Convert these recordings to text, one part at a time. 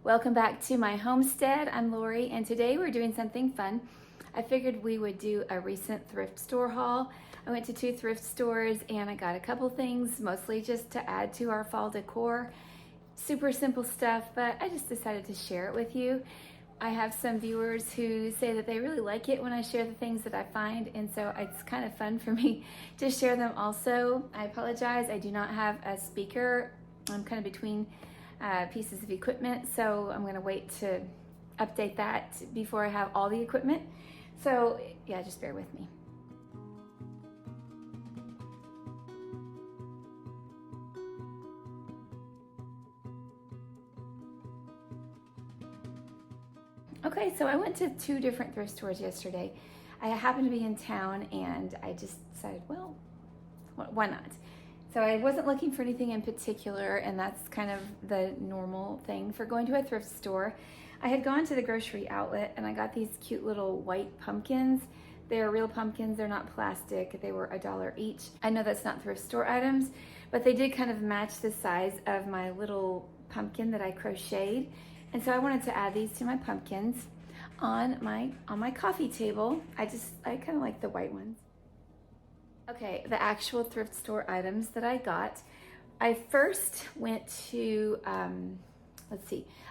Welcome back to my homestead. I'm Lori, and today we're doing something fun. I figured we would do a recent thrift store haul. I went to 2 thrift stores and I got a couple things, mostly just to add to our fall decor. Super simple stuff, but I just decided to share it with you. I have some viewers who say that they really like it when I share the things that I find, and so it's kind of fun for me to share them also. I apologize, I do not have a speaker. I'm kind of between pieces of equipment, so I'm going to wait to update that before I have all the equipment. So yeah, just bear with me. Okay, so I went to 2 different thrift stores yesterday. I happened to be in town and I just decided, well, why not? So I wasn't looking for anything in particular, and that's kind of the normal thing for going to a thrift store. I had gone to the grocery outlet and I got these cute little white pumpkins. They're real pumpkins, they're not plastic. They were $1 each. I know that's not thrift store items, but they did kind of match the size of my little pumpkin that I crocheted. And so I wanted to add these to my pumpkins on my coffee table. I kind of like the white ones. Okay, the actual thrift store items that I got. I first went to, I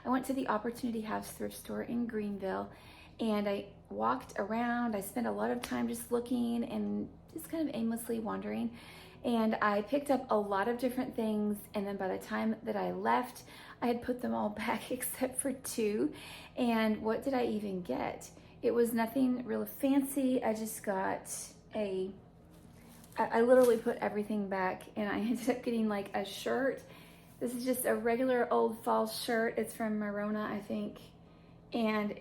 went to the Opportunity House thrift store in Greenville, and I walked around. I spent a lot of time just looking and just kind of aimlessly wandering. And I picked up a lot of different things, and then by the time that I left, I had put them all back except for 2. And what did I even get? It was nothing real fancy. I just got I literally put everything back, and I ended up getting like a shirt. This is just a regular old fall shirt. It's from Marona, I think. And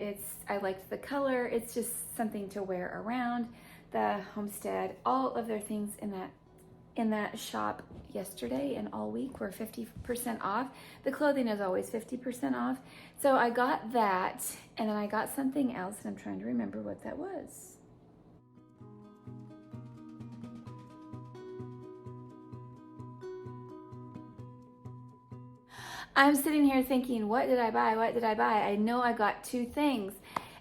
I liked the color. It's just something to wear around. The Homestead, all of their things in that shop yesterday and all week were 50% off. The clothing is always 50% off. So I got that, and then I got something else, and I'm trying to remember what that was. I'm sitting here thinking, what did I buy? What did I buy? I know I got 2 things,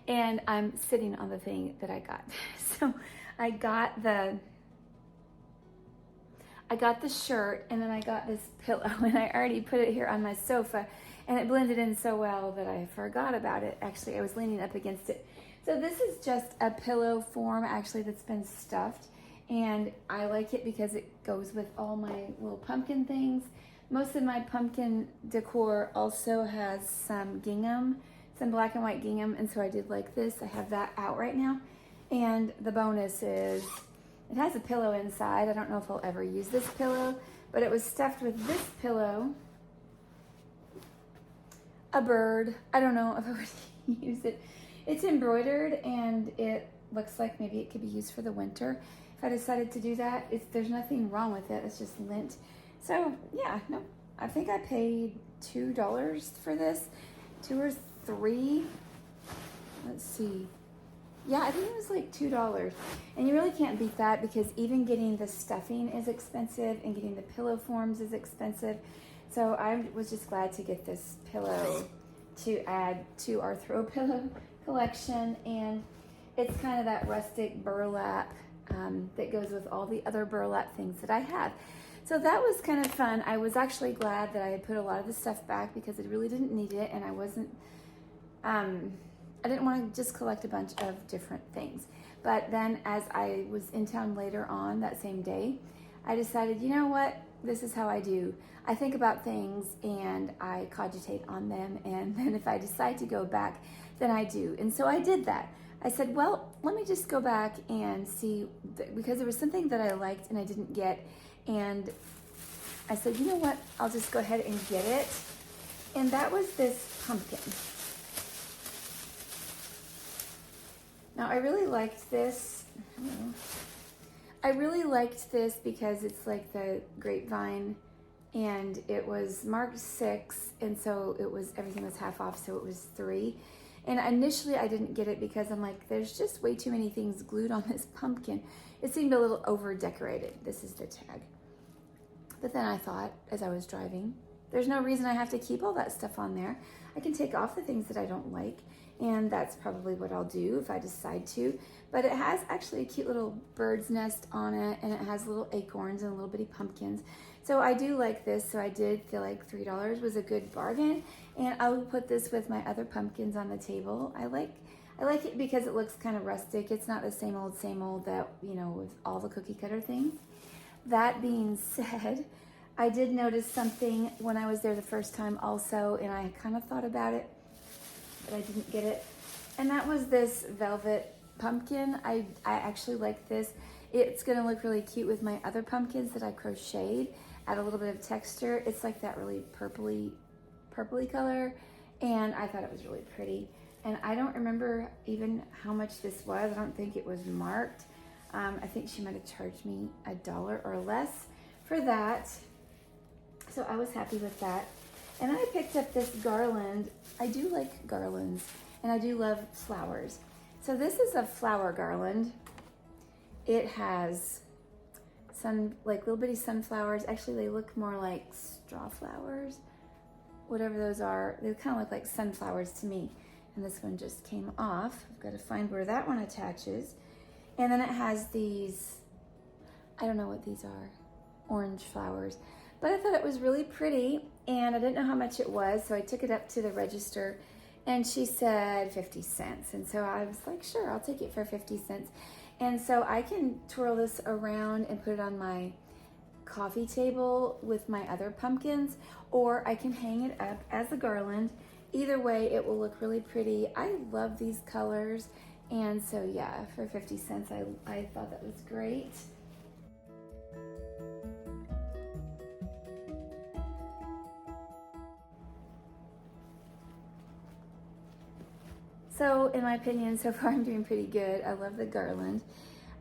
and I'm sitting on the thing that I got. So I got the shirt, and then I got this pillow, and I already put it here on my sofa, and it blended in so well that I forgot about it. Actually, I was leaning up against it. So this is just a pillow form, actually, that's been stuffed, and I like it because it goes with all my little pumpkin things. Most of my pumpkin decor also has some gingham, some black and white gingham, and so I did like this. I have that out right now. And the bonus is, it has a pillow inside. I don't know if I'll ever use this pillow, but it was stuffed with this pillow, a bird. I don't know if I would use it. It's embroidered, and it looks like maybe it could be used for the winter. If I decided to do that, there's nothing wrong with it. It's just lint. So yeah, no, I think I paid $2 for this, 2 or 3. Let's see. Yeah, I think it was like $2. And you really can't beat that, because even getting the stuffing is expensive and getting the pillow forms is expensive. So I was just glad to get this pillow to add to our throw pillow collection. And it's kind of that rustic burlap that goes with all the other burlap things that I have. So that was kind of fun. I was actually glad that I had put a lot of the stuff back, because it really didn't need it, and I didn't want to just collect a bunch of different things. But then as I was in town later on that same day, I decided, you know what? This is how I do. I think about things and I cogitate on them, and then if I decide to go back, then I do. And so I did that. I said, well, let me just go back and see, because there was something that I liked and I didn't get. And I said, you know what? I'll just go ahead and get it. And that was this pumpkin. Now, I really liked this. I really liked this because it's like the grapevine, and it was marked 6, and so everything was half off, so it was 3. And initially I didn't get it because I'm like, there's just way too many things glued on this pumpkin. It seemed a little over decorated. This is the tag. But then I thought, as I was driving, there's no reason I have to keep all that stuff on there. I can take off the things that I don't like, and that's probably what I'll do if I decide to. But it has actually a cute little bird's nest on it, and it has little acorns and little bitty pumpkins. So I do like this, so I did feel like $3 was a good bargain, and I will put this with my other pumpkins on the table. I like it because it looks kind of rustic. It's not the same old that, you know, with all the cookie cutter things. That being said, I did notice something when I was there the first time also, and I kind of thought about it, but I didn't get it. And that was this velvet pumpkin. I actually like this. It's gonna look really cute with my other pumpkins that I crocheted. Add a little bit of texture. It's like that really purpley color, and I thought it was really pretty. And I don't remember even how much this was. I don't think it was marked. I think she might have charged me $1 or less for that. So I was happy with that. And I picked up this garland. I do like garlands, and I do love flowers. So this is a flower garland. It has some like little bitty sunflowers. Actually, they look more like straw flowers, whatever those are. They kind of look like sunflowers to me. And this one just came off. I've got to find where that one attaches. And then it has these, I don't know what these are, orange flowers. But I thought it was really pretty, and I didn't know how much it was, so I took it up to the register, and she said 50 cents. And so I was like, sure, I'll take it for 50 cents. And so I can twirl this around and put it on my coffee table with my other pumpkins, or I can hang it up as a garland. Either way, it will look really pretty. I love these colors, and so yeah, for 50 cents, I thought that was great. So in my opinion, so far I'm doing pretty good. I love the garland.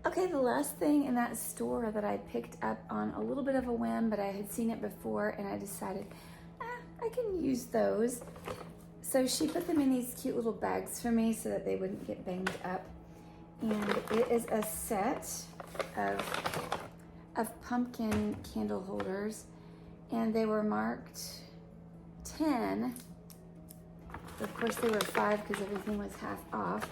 Okay, the last thing in that store that I picked up on a little bit of a whim, but I had seen it before, and I decided, I can use those. So she put them in these cute little bags for me so that they wouldn't get banged up. And it is a set of pumpkin candle holders, and they were marked 10. Of course they were 5 because everything was half off.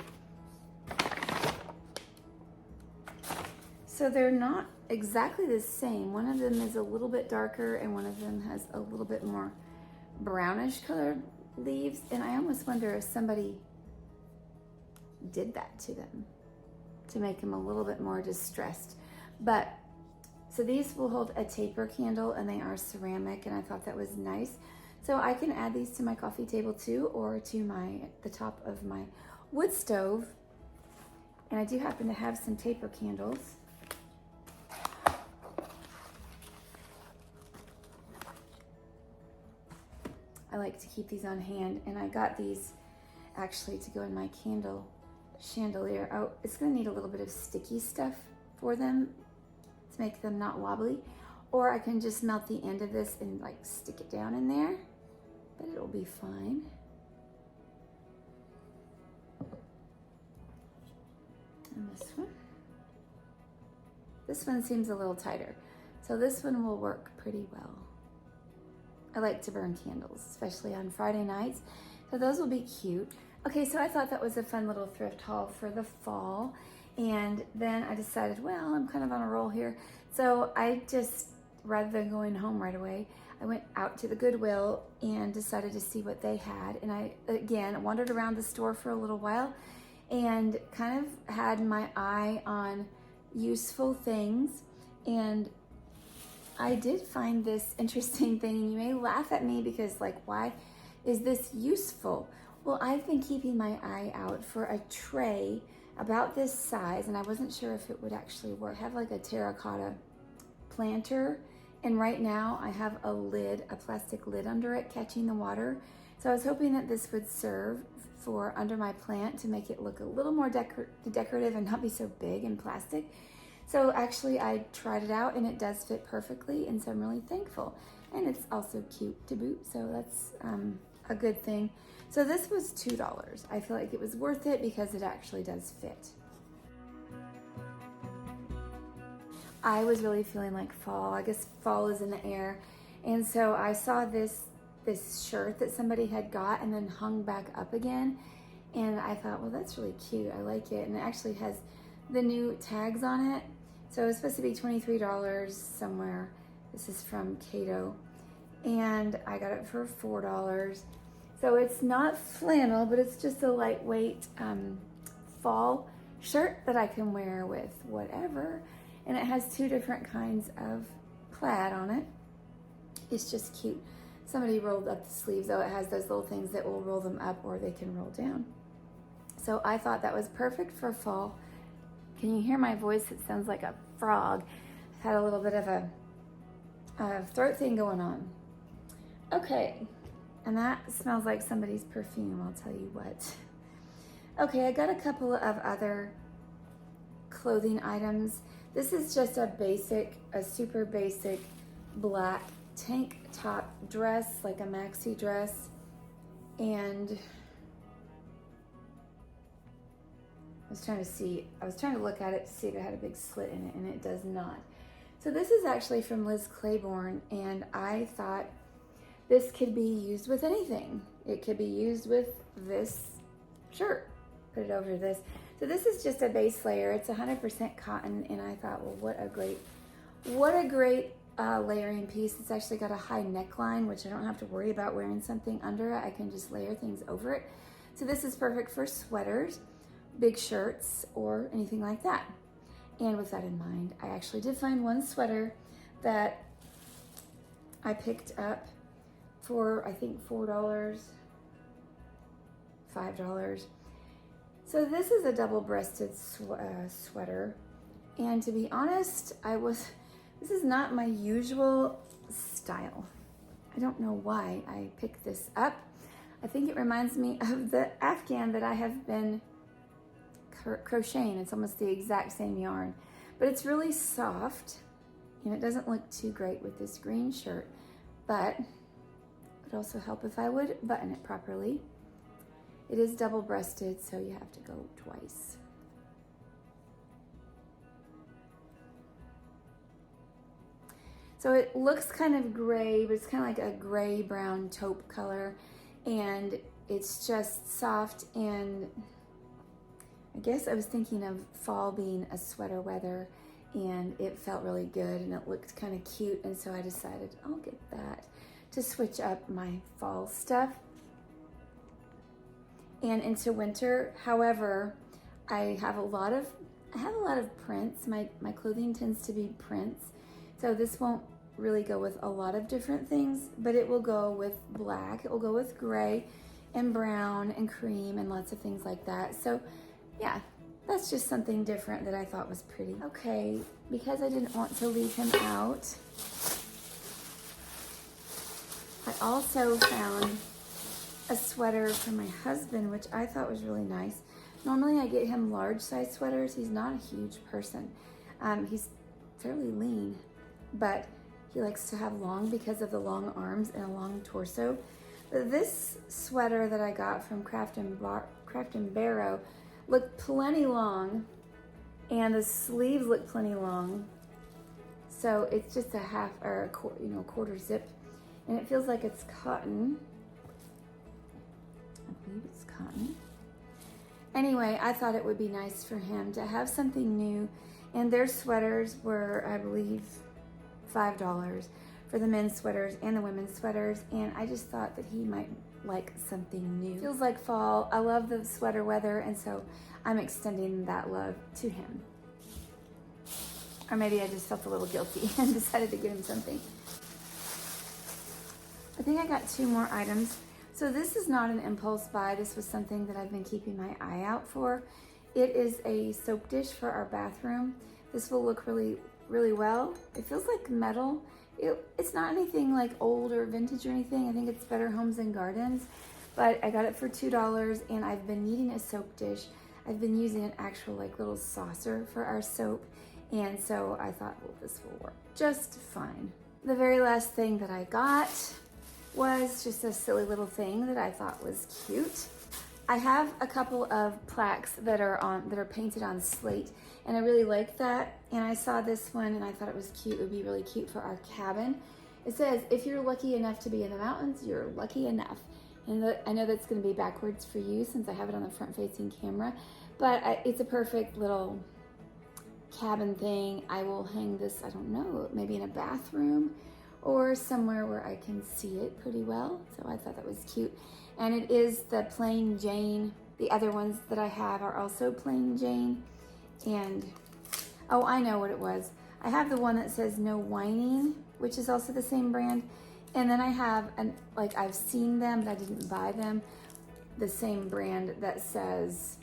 So they're not exactly the same. One of them is a little bit darker, and one of them has a little bit more brownish colored leaves, and I almost wonder if somebody did that to them to make them a little bit more distressed. But so these will hold a taper candle, and they are ceramic, and I thought that was nice. So I can add these to my coffee table too, or to the top of my wood stove. And I do happen to have some taper candles. I like to keep these on hand, and I got these actually to go in my candle chandelier. Oh, it's gonna need a little bit of sticky stuff for them to make them not wobbly, or I can just melt the end of this and like stick it down in there, but it'll be fine. And this one seems a little tighter, so this one will work pretty well. I like to burn candles, especially on Friday nights, so those will be cute. Okay, so I thought that was a fun little thrift haul for the fall, and then I decided, well, I'm kind of on a roll here, so I just, rather than going home right away, I went out to the Goodwill and decided to see what they had. And I, again, wandered around the store for a little while and kind of had my eye on useful things, and I did find this interesting thing, and you may laugh at me because, like, why is this useful? Well, I've been keeping my eye out for a tray about this size, and I wasn't sure if it would actually work. I have like a terracotta planter, and right now I have a lid, a plastic lid under it catching the water. So I was hoping that this would serve for under my plant to make it look a little more decorative and not be so big and plastic. So actually I tried it out, and it does fit perfectly, and so I'm really thankful. And it's also cute to boot, so that's a good thing. So this was $2. I feel like it was worth it because it actually does fit. I was really feeling like fall. I guess fall is in the air. And so I saw this this shirt that somebody had got and then hung back up again. And I thought, well, that's really cute. I like it. And it actually has the new tags on it. So it was supposed to be $23 somewhere. This is from Cato. And I got it for $4. So it's not flannel, but it's just a lightweight fall shirt that I can wear with whatever. And it has two different kinds of plaid on it. It's just cute. Somebody rolled up the sleeves, though. It has those little things that will roll them up or they can roll down. So I thought that was perfect for fall. Can you hear my voice? It sounds like a frog. I've had a little bit of a throat thing going on. Okay, and that smells like somebody's perfume, I'll tell you what. Okay, I got a couple of other clothing items. This is just a super basic black tank top dress, like a maxi dress. And I was trying to look at it to see if it had a big slit in it, and it does not. So this is actually from Liz Claiborne, and I thought this could be used with anything. It could be used with this shirt. Put it over this. So this is just a base layer. It's 100% cotton, and I thought, well, what a great layering piece. It's actually got a high neckline, which I don't have to worry about wearing something under it. I can just layer things over it. So this is perfect for sweaters, big shirts, or anything like that. And with that in mind, I actually did find one sweater that I picked up for, I think, $4, $5. So this is a double-breasted sweater. And to be honest, this is not my usual style. I don't know why I picked this up. I think it reminds me of the Afghan that I have been crocheting. It's almost the exact same yarn, but it's really soft and it doesn't look too great with this green shirt, but it would also help if I would button it properly. It is double-breasted, so you have to go twice. So it looks kind of gray, but it's kind of like a gray-brown taupe color, and it's just soft, and I guess I was thinking of fall being a sweater weather, and it felt really good, and it looked kind of cute, and so I decided I'll get that to switch up my fall stuff and into winter. However, I have a lot of prints. My clothing tends to be prints. So this won't really go with a lot of different things, but it will go with black, it will go with gray and brown and cream and lots of things like that. So yeah, that's just something different that I thought was pretty. Okay, because I didn't want to leave him out, I also found a sweater for my husband, which I thought was really nice. Normally I get him large size sweaters. He's not a huge person. He's fairly lean, but he likes to have long because of the long arms and a long torso. But this sweater that I got from Craft and Barrow looked plenty long, and the sleeves look plenty long. So it's just a half or a quarter zip, and it feels like it's cotton. I believe it's cotton. Anyway, I thought it would be nice for him to have something new, and their sweaters were, I believe, $5 for the men's sweaters and the women's sweaters, and I just thought that he might like something new. Feels like fall. I love the sweater weather, and so I'm extending that love to him. Or maybe I just felt a little guilty and decided to get him something. I think I got 2 more items. So this is not an impulse buy. This was something that I've been keeping my eye out for. It is a soap dish for our bathroom. This will look really, really well. It feels like metal. It's not anything like old or vintage or anything. I think it's Better Homes and Gardens, but I got it for $2, and I've been needing a soap dish. I've been using an actual like little saucer for our soap, and so I thought, well, this will work just fine. The very last thing that I got was just a silly little thing that I thought was cute. I have a couple of plaques that are painted on slate, and I really like that. And I saw this one and I thought it was cute. It would be really cute for our cabin. It says, if you're lucky enough to be in the mountains, you're lucky enough. And I know that's going to be backwards for you since I have it on the front-facing camera, but it's a perfect little cabin thing. I will hang this, I don't know, maybe in a bathroom or somewhere where I can see it pretty well. So I thought that was cute. And it is the plain Jane. The other ones that I have are also plain Jane. And, oh, I know what it was. I have the one that says no whining, which is also the same brand. And then I have, like I've seen them, but I didn't buy them, the same brand that says,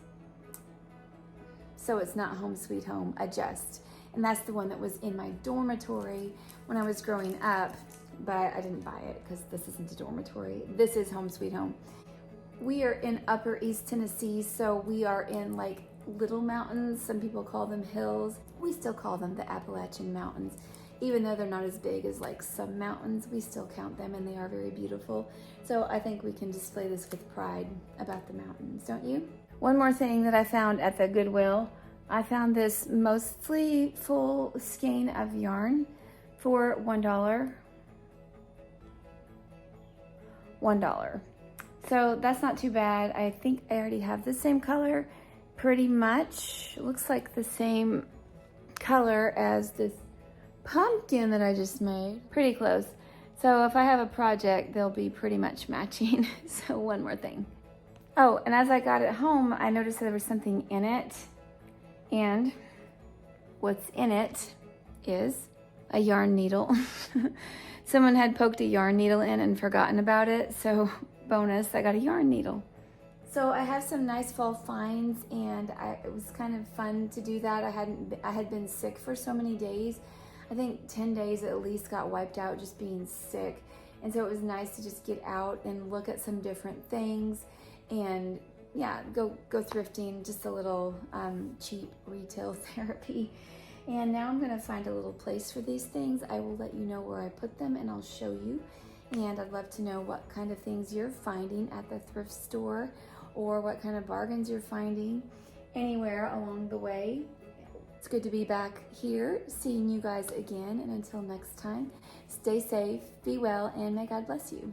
so it's not Home Sweet Home, Adjust. And that's the one that was in my dormitory when I was growing up, but I didn't buy it because this isn't a dormitory. This is Home Sweet Home. We are in Upper East Tennessee, so we are in like little mountains. Some people call them hills. We still call them the Appalachian Mountains. Even though they're not as big as like some mountains, we still count them and they are very beautiful. So I think we can display this with pride about the mountains, don't you? One more thing that I found at the Goodwill. I found this mostly full skein of yarn for $1. $1. So that's not too bad. I think I already have the same color pretty much. It looks like the same color as this pumpkin that I just made. Pretty close. So if I have a project, they'll be pretty much matching. So one more thing. Oh, and as I got it home, I noticed that there was something in it. And what's in it is a yarn needle. Someone had poked a yarn needle in and forgotten about it. So bonus, I got a yarn needle. So I have some nice fall finds, and it was kind of fun to do that. I had been sick for so many days. I think 10 days at least got wiped out just being sick. And so it was nice to just get out and look at some different things and yeah, go thrifting, just a little cheap retail therapy. And now I'm gonna find a little place for these things. I will let you know where I put them and I'll show you. And I'd love to know what kind of things you're finding at the thrift store or what kind of bargains you're finding anywhere along the way. It's good to be back here, seeing you guys again. And until next time, stay safe, be well, and may God bless you.